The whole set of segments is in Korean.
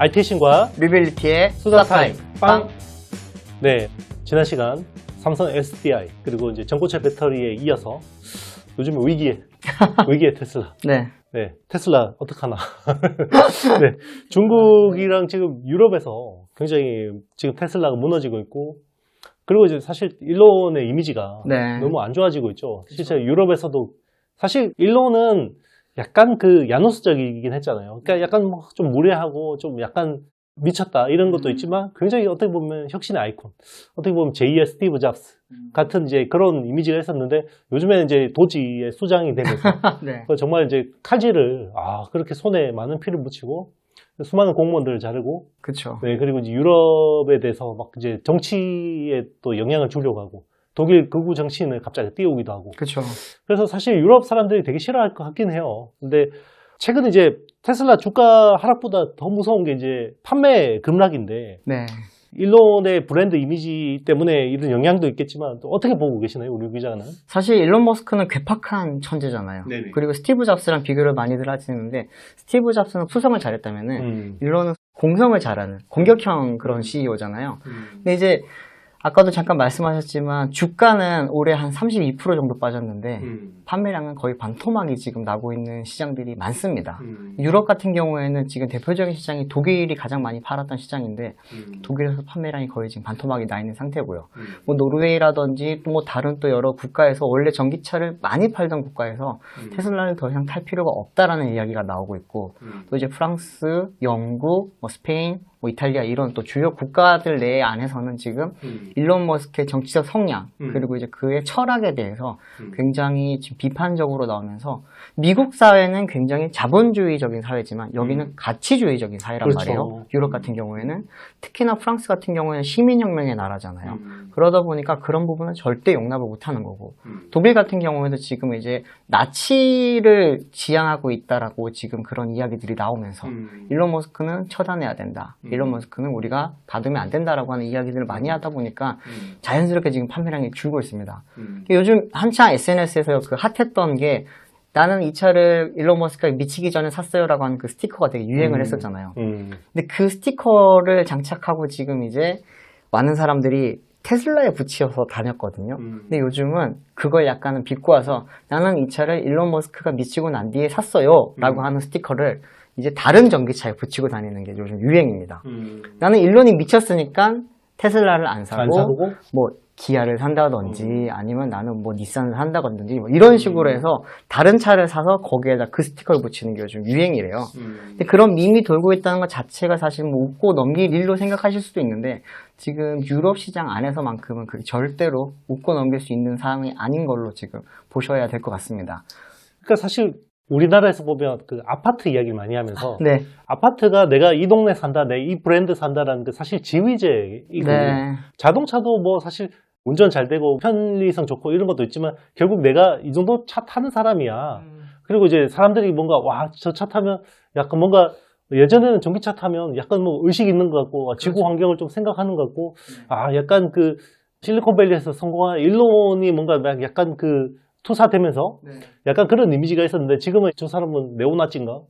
IT신과 리빌리티의 수다타임 빵! 빵! 네, 지난 시간 삼성 SDI 그리고 이제 전고체 배터리에 이어서 요즘 위기의 테슬라. 네. 네, 테슬라 어떡하나. 네, 중국이랑 지금 유럽에서 굉장히 지금 테슬라가 무너지고 있고, 그리고 이제 사실 일론의 이미지가 네. 너무 안 좋아지고 있죠. 실제 유럽에서도 사실 일론은 약간 그 야노스적이긴 했잖아요. 그러니까 약간 뭐 좀 무례하고 좀 약간 미쳤다 이런 것도 있지만 굉장히 어떻게 보면 혁신의 아이콘, 어떻게 보면 제2의 스티브 잡스 같은 이제 그런 이미지가 있었는데 요즘에는 이제 도지의 수장이 되면서 네. 정말 이제 칼질을 그렇게 손에 많은 피를 묻히고 수많은 공무원들을 자르고, 그쵸. 네, 그리고 이제 유럽에 대해서 막 이제 정치에 또 영향을 주려고 하고 독일 극우 정치인을 갑자기 띄우기도 하고. 그쵸. 그래서 사실 유럽 사람들이 되게 싫어할 것 같긴 해요. 근데 최근 이제 테슬라 주가 하락보다 더 무서운 게 이제 판매 급락인데, 네. 일론의 브랜드 이미지 때문에 이런 영향도 있겠지만 또 어떻게 보고 계시나요, 우리 기자는? 사실 일론 머스크는 괴팍한 천재잖아요. 네네. 그리고 스티브 잡스랑 비교를 많이들 하시는데, 스티브 잡스는 수성을 잘했다면은 일론은 공성을 잘하는 공격형 그런 CEO잖아요. 근데 이제 아까도 잠깐 말씀하셨지만 주가는 올해 한 32% 정도 빠졌는데 판매량은 거의 반토막이 지금 나고 있는 시장들이 많습니다. 유럽 같은 경우에는 지금 대표적인 시장이 독일이 가장 많이 팔았던 시장인데 독일에서 판매량이 거의 지금 반토막이 나 있는 상태고요. 뭐 노르웨이라든지 또 뭐 다른 또 여러 국가에서 원래 전기차를 많이 팔던 국가에서 테슬라를 더 이상 탈 필요가 없다라는 이야기가 나오고 있고, 또 이제 프랑스, 영국, 뭐 스페인, 뭐 이탈리아 이런 또 주요 국가들 내 안에서는 지금 일론 머스크의 정치적 성향 그리고 이제 그의 철학에 대해서 굉장히 지금 비판적으로 나오면서, 미국 사회는 굉장히 자본주의적인 사회지만 여기는 가치주의적인 사회란 그렇죠. 말이에요. 유럽 같은 경우에는 특히나 프랑스 같은 경우에는 시민혁명의 나라잖아요. 그러다 보니까 그런 부분은 절대 용납을 못하는 거고, 독일 같은 경우에도 지금 이제 나치를 지향하고 있다라고 지금 그런 이야기들이 나오면서 일론 머스크는 처단해야 된다. 일론 머스크는 우리가 가두면 안 된다라고 하는 이야기들을 많이 하다 보니까 자연스럽게 지금 판매량이 줄고 있습니다. 요즘 한창 SNS에서 그 핫했던 게, 나는 이 차를 일론 머스크가 미치기 전에 샀어요라고 하는 그 스티커가 되게 유행을 했었잖아요. 근데 그 스티커를 장착하고 지금 이제 많은 사람들이 테슬라에 붙여서 다녔거든요. 근데 요즘은 그걸 약간은 비꼬아서 나는 이 차를 일론 머스크가 미치고 난 뒤에 샀어요 라고 하는 스티커를 이제 다른 전기차에 붙이고 다니는 게 요즘 유행입니다. 나는 일론이 미쳤으니까 테슬라를 안 사고 뭐 기아를 산다든지 아니면 나는 뭐 닛산을 산다든지 뭐 이런 식으로 해서 다른 차를 사서 거기에다 그 스티커를 붙이는 게 요즘 유행이래요. 근데 그런 밈이 돌고 있다는 것 자체가 사실 뭐 웃고 넘길 일로 생각하실 수도 있는데, 지금 유럽 시장 안에서만큼은 그게 절대로 웃고 넘길 수 있는 상황이 아닌 걸로 지금 보셔야 될 것 같습니다. 그러니까 사실 우리나라에서 보면 그 아파트 이야기를 많이 하면서 네. 아파트가 내가 이 동네 산다, 내 이 브랜드 산다라는 게 사실 지위제이고, 네. 자동차도 뭐 사실 운전 잘 되고 편리성 좋고 이런 것도 있지만 결국 내가 이 정도 차 타는 사람이야. 그리고 이제 사람들이 뭔가 와, 저 차 타면 약간 뭔가, 예전에는 전기차 타면 약간 뭐 의식 있는 것 같고 지구 환경을 좀 생각하는 것 같고, 약간 그 실리콘밸리에서 성공한 일론이 뭔가 약간 그 투사되면서 약간 그런 이미지가 있었는데, 지금은 저 사람은 네오나치인가?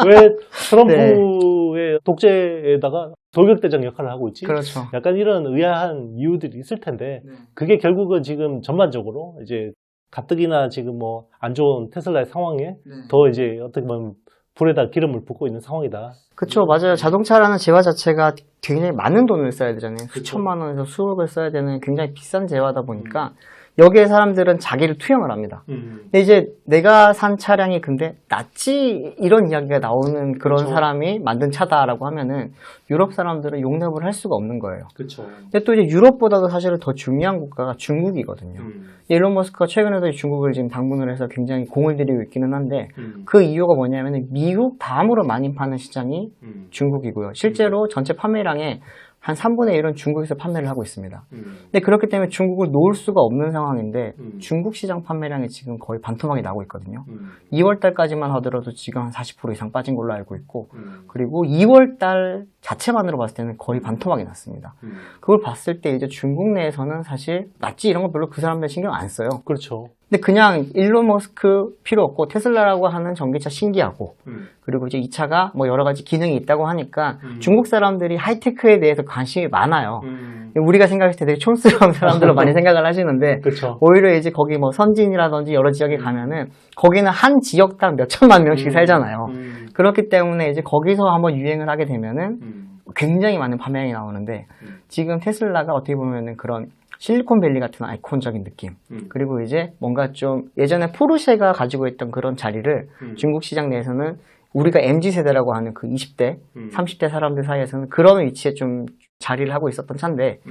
왜 트럼프의 독재에다가 돌격대장 역할을 하고 있지? 그렇죠. 약간 이런 의아한 이유들이 있을 텐데, 그게 결국은 지금 전반적으로 이제 가뜩이나 지금 뭐 안 좋은 테슬라의 상황에 더 이제 어떻게 보면 불에다 기름을 붓고 있는 상황이다. 그쵸, 맞아요. 자동차라는 재화 자체가 굉장히 많은 돈을 써야 되잖아요. 수천만 원에서 수억을 써야 되는 굉장히 비싼 재화다 보니까 여기에 사람들은 자기를 투영을 합니다. 근데 이제 내가 산 차량이 근데 나치 이런 이야기가 나오는 그런 그쵸. 사람이 만든 차다라고 하면은 유럽 사람들은 용납을 할 수가 없는 거예요. 그렇죠. 근데 또 이제 유럽보다도 사실은 더 중요한 국가가 중국이거든요. 일론 머스크가 최근에도 중국을 지금 방문을 해서 굉장히 공을 들이고 있기는 한데, 그 이유가 뭐냐면은 미국 다음으로 많이 파는 시장이 중국이고요. 실제로 전체 판매량의 한 3분의 1은 중국에서 판매를 하고 있습니다. 근데 그렇기 때문에 중국을 놓을 수가 없는 상황인데, 중국 시장 판매량이 지금 거의 반토막이 나고 있거든요. 2월 달까지만 하더라도 지금 한 40% 이상 빠진 걸로 알고 있고, 그리고 2월 달 자체만으로 봤을 때는 거의 반토막이 났습니다. 그걸 봤을 때 이제 중국 내에서는 사실 낫지 이런 거 별로 그 사람들 신경 안 써요. 그렇죠. 근데 그냥 일론 머스크 필요 없고 테슬라라고 하는 전기차 신기하고 그리고 이제 이 차가 뭐 여러 가지 기능이 있다고 하니까 중국 사람들이 하이테크에 대해서 관심이 많아요. 우리가 생각했을 때 되게 촌스러운 사람들로 많이 생각을 하시는데 그렇죠. 오히려 이제 거기 뭐 선진이라든지 여러 지역에 가면은 거기는 한 지역당 몇 천만 명씩 살잖아요. 그렇기 때문에 이제 거기서 한번 유행을 하게 되면은 굉장히 많은 판매량이 나오는데 지금 테슬라가 어떻게 보면은 그런 실리콘밸리 같은 아이콘적인 느낌 그리고 이제 뭔가 좀 예전에 포르쉐가 가지고 있던 그런 자리를 중국 시장 내에서는 우리가 MZ세대라고 하는 그 20대, 30대 사람들 사이에서는 그런 위치에 좀 자리를 하고 있었던 차인데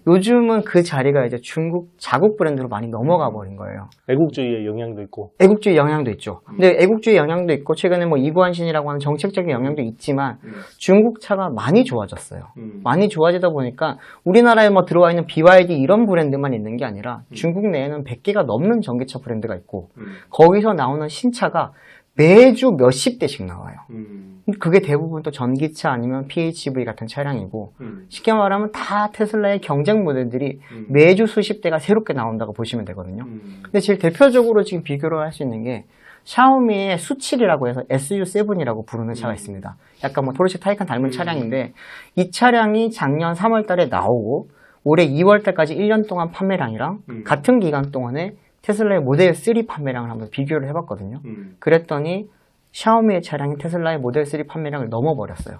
요즘은 그 자리가 이제 중국 자국 브랜드로 많이 넘어가 버린 거예요. 애국주의의 영향도 있고. 애국주의 영향도 있죠. 근데 애국주의 영향도 있고 최근에 뭐 이구환신이라고 하는 정책적인 영향도 있지만 중국 차가 많이 좋아졌어요. 많이 좋아지다 보니까 우리나라에 뭐 들어와 있는 BYD 이런 브랜드만 있는 게 아니라 중국 내에는 100개가 넘는 전기차 브랜드가 있고 거기서 나오는 신차가 매주 몇십 대씩 나와요. 그게 대부분 또 전기차 아니면 PHEV 같은 차량이고 쉽게 말하면 다 테슬라의 경쟁 모델들이 매주 수십 대가 새롭게 나온다고 보시면 되거든요. 근데 제일 대표적으로 지금 비교를 할 수 있는 게 샤오미의 수7이라고 해서 SU7이라고 부르는 차가 있습니다. 약간 뭐 포르쉐 타이칸 닮은 차량인데 이 차량이 작년 3월 달에 나오고 올해 2월 달까지 1년 동안 판매량이랑 같은 기간 동안에 테슬라의 모델 3 판매량을 한번 비교를 해봤거든요. 그랬더니 샤오미의 차량이 테슬라의 모델 3 판매량을 넘어버렸어요.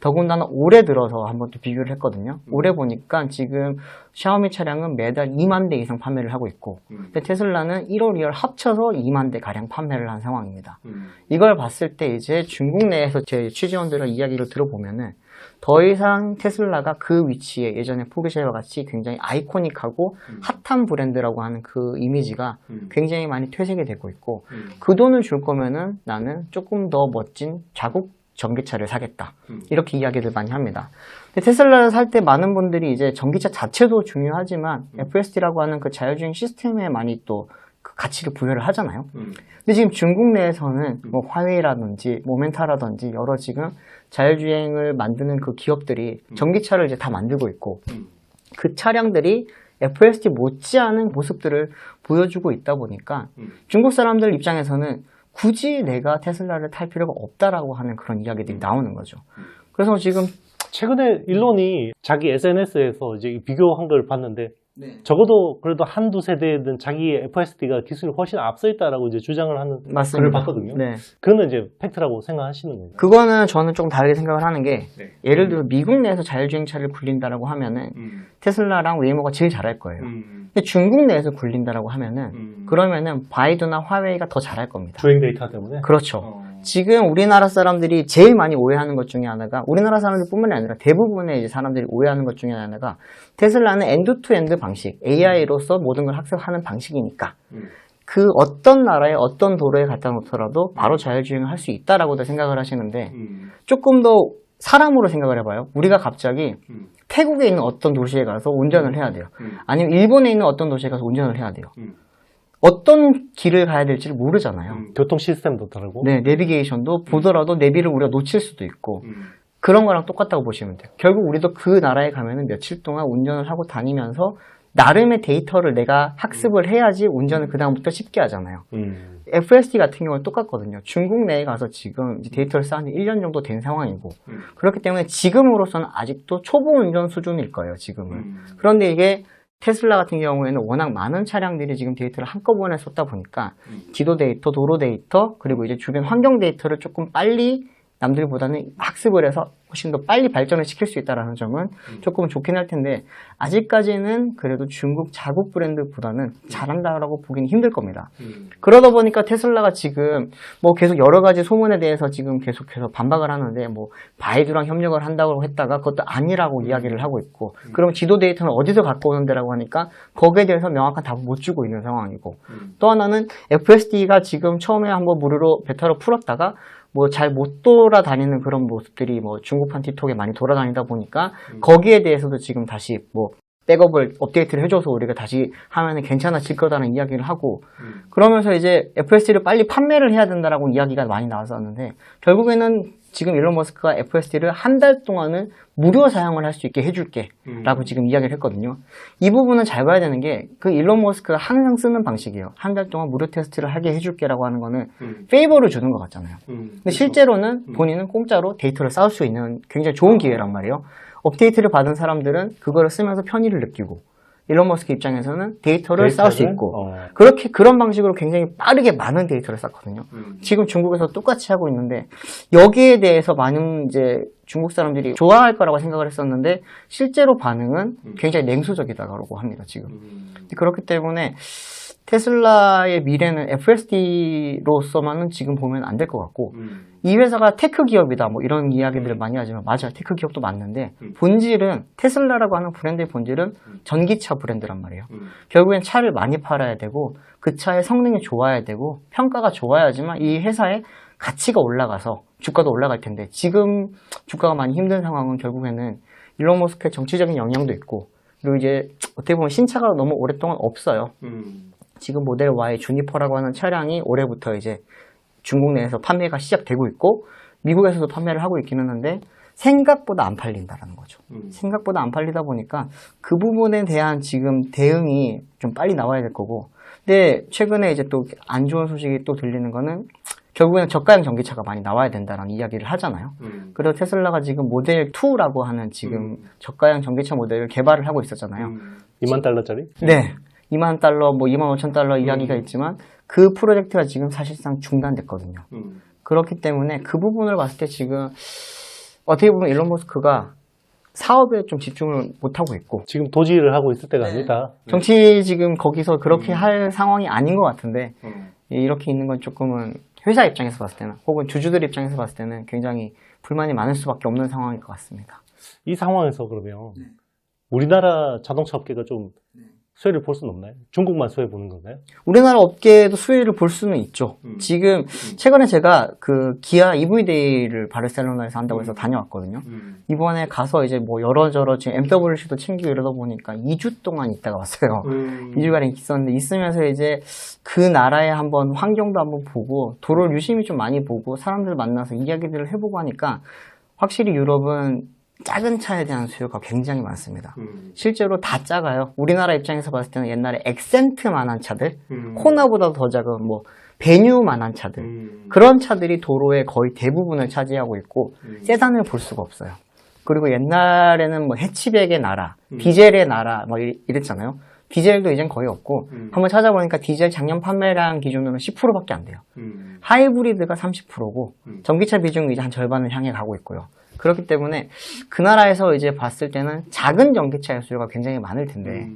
더군다나 올해 들어서 한번 또 비교를 했거든요. 올해 보니까 지금 샤오미 차량은 매달 2만 대 이상 판매를 하고 있고 근데 테슬라는 1월, 2월 합쳐서 2만 대 가량 판매를 한 상황입니다. 이걸 봤을 때 이제 중국 내에서 제 취재원들의 이야기를 들어보면은 더 이상 테슬라가 그 위치에 예전에 포르쉐와 같이 굉장히 아이코닉하고 핫한 브랜드라고 하는 그 이미지가 굉장히 많이 퇴색이 되고 있고 그 돈을 줄 거면은 나는 조금 더 멋진 자국 전기차를 사겠다. 이렇게 이야기를 많이 합니다. 근데 테슬라를 살 때 많은 분들이 이제 전기차 자체도 중요하지만 FSD라고 하는 그 자율주행 시스템에 많이 또 그 가치를 부여를 하잖아요. 근데 지금 중국 내에서는 뭐 화웨이라든지 모멘타라든지 여러 지금 자율주행을 만드는 그 기업들이 전기차를 이제 다 만들고 있고 그 차량들이 FSD 못지않은 모습들을 보여주고 있다 보니까 중국 사람들 입장에서는 굳이 내가 테슬라를 탈 필요가 없다라고 하는 그런 이야기들이 나오는 거죠. 그래서 지금 최근에 일론이 자기 SNS에서 이제 비교한 걸 봤는데 적어도 그래도 한두 세대든 자기의 FSD가 기술이 훨씬 앞서 있다라고 이제 주장을 하는 맞습니다. 글을 봤거든요. 네. 그거는 이제 팩트라고 생각하시는 거예요? 그거는 저는 좀 다르게 생각을 하는 게 예를 들어 미국 내에서 자율주행차를 굴린다라고 하면은 테슬라랑 웨이모가 제일 잘할 거예요. 근데 중국 내에서 굴린다라고 하면은 그러면은 바이두나 화웨이가 더 잘할 겁니다. 주행 데이터 때문에? 그렇죠. 지금 우리나라 사람들이 제일 많이 오해하는 것 중에 하나가 우리나라 사람들뿐만이 아니라 대부분의 이제 사람들이 오해하는 것 중에 하나가 테슬라는 엔드투엔드 방식, AI로서 모든 걸 학습하는 방식이니까 그 어떤 나라의 어떤 도로에 갖다 놓더라도 바로 자율주행을 할 수 있다라고도 생각을 하시는데 조금 더 사람으로 생각을 해봐요. 우리가 갑자기 태국에 있는 어떤 도시에 가서 운전을 해야 돼요. 아니면 일본에 있는 어떤 도시에 가서 운전을 해야 돼요. 어떤 길을 가야 될지를 모르잖아요. 교통 시스템도 다르고. 네, 내비게이션도 보더라도 내비를 우리가 놓칠 수도 있고 그런 거랑 똑같다고 보시면 돼요. 결국 우리도 그 나라에 가면은 며칠 동안 운전을 하고 다니면서 나름의 데이터를 내가 학습을 해야지 운전을 그다음부터 쉽게 하잖아요. FSD 같은 경우는 똑같거든요. 중국 내에 가서 지금 이제 데이터를 쌓은 지 1년 정도 된 상황이고 그렇기 때문에 지금으로서는 아직도 초보 운전 수준일 거예요, 지금은. 그런데 이게 테슬라 같은 경우에는 워낙 많은 차량들이 지금 데이터를 한꺼번에 쏟다 보니까 지도 데이터, 도로 데이터, 그리고 이제 주변 환경 데이터를 조금 빨리 남들보다는 학습을 해서 훨씬 더 빨리 발전을 시킬 수 있다는 점은 조금 좋긴 할 텐데 아직까지는 그래도 중국 자국 브랜드보다는 잘한다라고 보기는 힘들 겁니다. 그러다 보니까 테슬라가 지금 뭐 계속 여러 가지 소문에 대해서 지금 계속해서 반박을 하는데 뭐 바이두랑 협력을 한다고 했다가 그것도 아니라고 이야기를 하고 있고 그럼 지도 데이터는 어디서 갖고 오는데라고 하니까 거기에 대해서 명확한 답을 못 주고 있는 상황이고 또 하나는 FSD가 지금 처음에 한번 무료로 베타로 풀었다가 뭐 잘 못 돌아다니는 그런 모습들이 뭐 중국판 틱톡에 많이 돌아다니다 보니까 거기에 대해서도 지금 다시 뭐 백업을 업데이트를 해줘서 우리가 다시 하면은 괜찮아질 거다라는 이야기를 하고 그러면서 이제 FSD를 빨리 판매를 해야 된다라고 이야기가 많이 나왔었는데 결국에는 지금 일론 머스크가 FSD를 한 달 동안은 무료 사용을 할 수 있게 해줄게 라고 지금 이야기를 했거든요. 이 부분은 잘 봐야 되는 게 그 일론 머스크가 항상 쓰는 방식이에요. 한 달 동안 무료 테스트를 하게 해줄게 라고 하는 거는 페이버를 주는 것 같잖아요. 근데 실제로는 본인은 공짜로 데이터를 쌓을 수 있는 굉장히 좋은 기회란 말이에요. 업데이트를 받은 사람들은 그거를 쓰면서 편의를 느끼고 일론 머스크 입장에서는 데이터를 쌓을 수 있고 그런 방식으로 굉장히 빠르게 많은 데이터를 쌓거든요. 지금 중국에서 똑같이 하고 있는데 여기에 대해서 많은 이제 중국 사람들이 좋아할 거라고 생각을 했었는데 실제로 반응은 굉장히 냉소적이다라고 합니다. 지금. 그렇기 때문에 테슬라의 미래는 FSD로서만은 지금 보면 안 될 것 같고 이 회사가 테크 기업이다 뭐 이런 이야기들을 많이 하지만 맞아요. 테크 기업도 맞는데 본질은 테슬라라고 하는 브랜드의 본질은 전기차 브랜드란 말이에요. 결국엔 차를 많이 팔아야 되고 그 차의 성능이 좋아야 되고 평가가 좋아야지만 이 회사의 가치가 올라가서 주가도 올라갈 텐데 지금 주가가 많이 힘든 상황은 결국에는 일론 머스크의 정치적인 영향도 있고 그리고 이제 어떻게 보면 신차가 너무 오랫동안 없어요. 지금 모델 Y 주니퍼라고 하는 차량이 올해부터 이제 중국 내에서 판매가 시작되고 있고 미국에서도 판매를 하고 있기는 한데 생각보다 안 팔린다라는 거죠. 생각보다 안 팔리다 보니까 그 부분에 대한 지금 대응이 좀 빨리 나와야 될 거고 근데 최근에 이제 또 안 좋은 소식이 또 들리는 거는 결국에는 저가형 전기차가 많이 나와야 된다라는 이야기를 하잖아요. 그래서 테슬라가 지금 모델 2라고 하는 지금 저가형 전기차 모델을 개발을 하고 있었잖아요. 2만 달러짜리? 네. 2만 달러, 뭐 2만 5천 달러 이야기가 있지만 그 프로젝트가 지금 사실상 중단됐거든요. 그렇기 때문에 그 부분을 봤을 때 지금 어떻게 보면 일론 머스크가 사업에 좀 집중을 못하고 있고 지금 도지를 하고 있을 때가 아니다. 정치 지금 거기서 그렇게 할 상황이 아닌 것 같은데 이렇게 있는 건 조금은 회사 입장에서 봤을 때는 혹은 주주들 입장에서 봤을 때는 굉장히 불만이 많을 수밖에 없는 상황일 것 같습니다. 이 상황에서 그러면 우리나라 자동차 업계가 좀 수혜를 볼 수는 없나요? 중국만 수혜 보는 건가요? 우리나라 업계에도 수혜를 볼 수는 있죠. 지금 최근에 제가 그 기아 EV데이를 바르셀로나에서 한다고 해서 다녀왔거든요. 이번에 가서 이제 뭐 여러저러 지금 MWC도 챙기고 이러다 보니까 2주 동안 있다가 왔어요. 2주간 있었는데 있으면서 이제 그 나라의 한번 환경도 한번 보고 도로를 유심히 좀 많이 보고 사람들 만나서 이야기들을 해보고 하니까 확실히 유럽은 작은 차에 대한 수요가 굉장히 많습니다. 실제로 다 작아요. 우리나라 입장에서 봤을 때는 옛날에 엑센트만한 차들, 코나보다 더 작은 뭐 베뉴만한 차들 그런 차들이 도로의 거의 대부분을 차지하고 있고 세단을 볼 수가 없어요. 그리고 옛날에는 뭐 해치백의 나라, 디젤의 나라 뭐 이랬잖아요. 디젤도 이젠 거의 없고 한번 찾아보니까 디젤 작년 판매량 기준으로는 10%밖에 안 돼요. 하이브리드가 30%고 전기차 비중이 이제 한 절반을 향해 가고 있고요. 그렇기 때문에 그 나라에서 이제 봤을 때는 작은 전기차의 수요가 굉장히 많을 텐데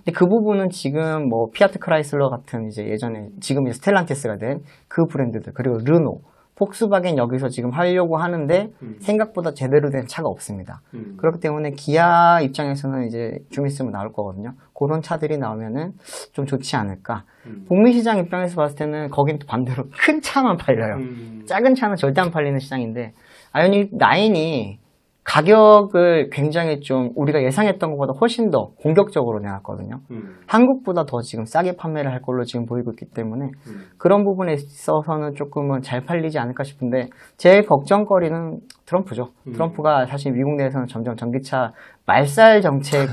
근데 그 부분은 지금 뭐 피아트 크라이슬러 같은 이제 예전에 지금 이제 스텔란티스가 된 그 브랜드들 그리고 르노, 폭스바겐 여기서 지금 하려고 하는데 생각보다 제대로 된 차가 없습니다. 그렇기 때문에 기아 입장에서는 이제 좀 있으면 나올 거거든요. 그런 차들이 나오면은 좀 좋지 않을까. 북미 시장 입장에서 봤을 때는 거긴 또 반대로 큰 차만 팔려요. 작은 차는 절대 안 팔리는 시장인데 아이오닉 9이 가격을 굉장히 좀 우리가 예상했던 것보다 훨씬 더 공격적으로 내놨거든요. 한국보다 더 지금 싸게 판매를 할 걸로 지금 보이고 있기 때문에 그런 부분에 있어서는 조금은 잘 팔리지 않을까 싶은데 제일 걱정거리는 트럼프죠. 트럼프가 사실 미국 내에서는 점점 전기차 말살 정책에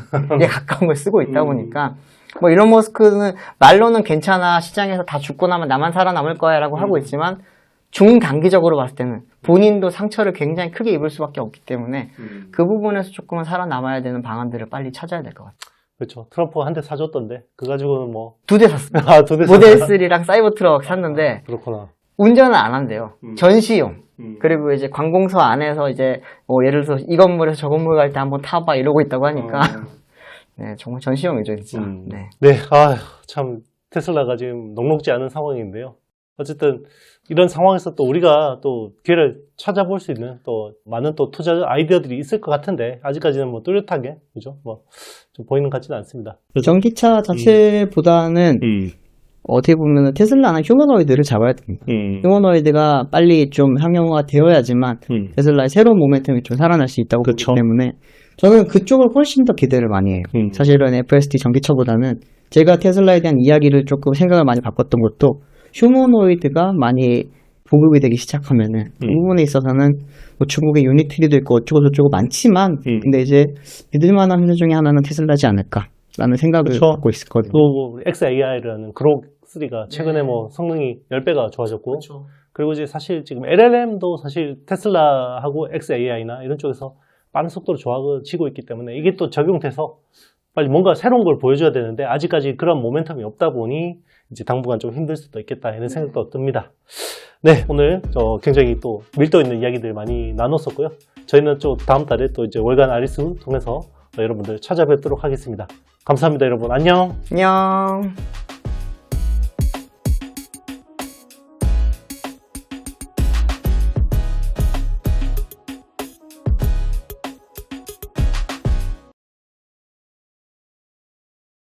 가까운 걸 쓰고 있다 보니까 뭐 일론 머스크는 말로는 괜찮아 시장에서 다 죽고 나면 나만 살아남을 거야 라고 하고 있지만 중단기적으로 봤을 때는 본인도 상처를 굉장히 크게 입을 수밖에 없기 때문에 그 부분에서 조금은 살아남아야 되는 방안들을 빨리 찾아야 될 것 같아요. 그렇죠. 트럼프 한 대 사줬던데 그 가지고는 뭐 2대 샀습니다. 아, 2대 모델 3랑 사이버 트럭 샀는데 그렇구나. 운전은 안 한대요. 전시용. 그리고 이제 관공서 안에서 이제 뭐 예를 들어서 이 건물에서 저 건물 갈 때 한번 타봐 이러고 있다고 하니까 네 정말 전시용이죠 진짜. 네. 네, 아 참 테슬라가 지금 녹록지 않은 상황인데요. 어쨌든 이런 상황에서 또 우리가 또 기회를 찾아볼 수 있는 또 많은 또 투자 아이디어들이 있을 것 같은데 아직까지는 뭐 뚜렷하게 그죠? 뭐 좀 보이는 것 같지는 않습니다. 전기차 자체보다는 어떻게 보면 테슬라는 휴머노이드를 잡아야 됩니다. 휴머노이드가 빨리 좀 상용화 되어야지만 테슬라의 새로운 모멘텀이 좀 살아날 수 있다고 보기 때문에 저는 그쪽을 훨씬 더 기대를 많이 해요. 사실은 FSD 전기차보다는 제가 테슬라에 대한 이야기를 조금 생각을 많이 바꿨던 것도 휴머노이드가 많이 보급이 되기 시작하면은 그 부분에 있어서는 뭐 중국의 유니트리도 있고 어쩌고저쩌고 많지만 근데 이제 믿을만한 회사 중에 하나는 테슬라지 않을까라는 생각을 그쵸. 갖고 있었거든요. 또 XAI라는 그록 3가 최근에 뭐 성능이 10배가 좋아졌고 그리고 이제 사실 지금 LLM도 사실 테슬라하고 XAI나 이런 쪽에서 빠른 속도로 좋아지고 있기 때문에 이게 또 적용돼서 빨리 뭔가 새로운 걸 보여줘야 되는데 아직까지 그런 모멘텀이 없다 보니 이제 당분간 좀 힘들 수도 있겠다 이런 생각도 듭니다. 네, 오늘 굉장히 또 밀도 있는 이야기들 많이 나눴었고요. 저희는 또 다음 달에 또 이제 월간 아리수 통해서 여러분들 찾아뵙도록 하겠습니다. 감사합니다, 여러분. 안녕. 안녕.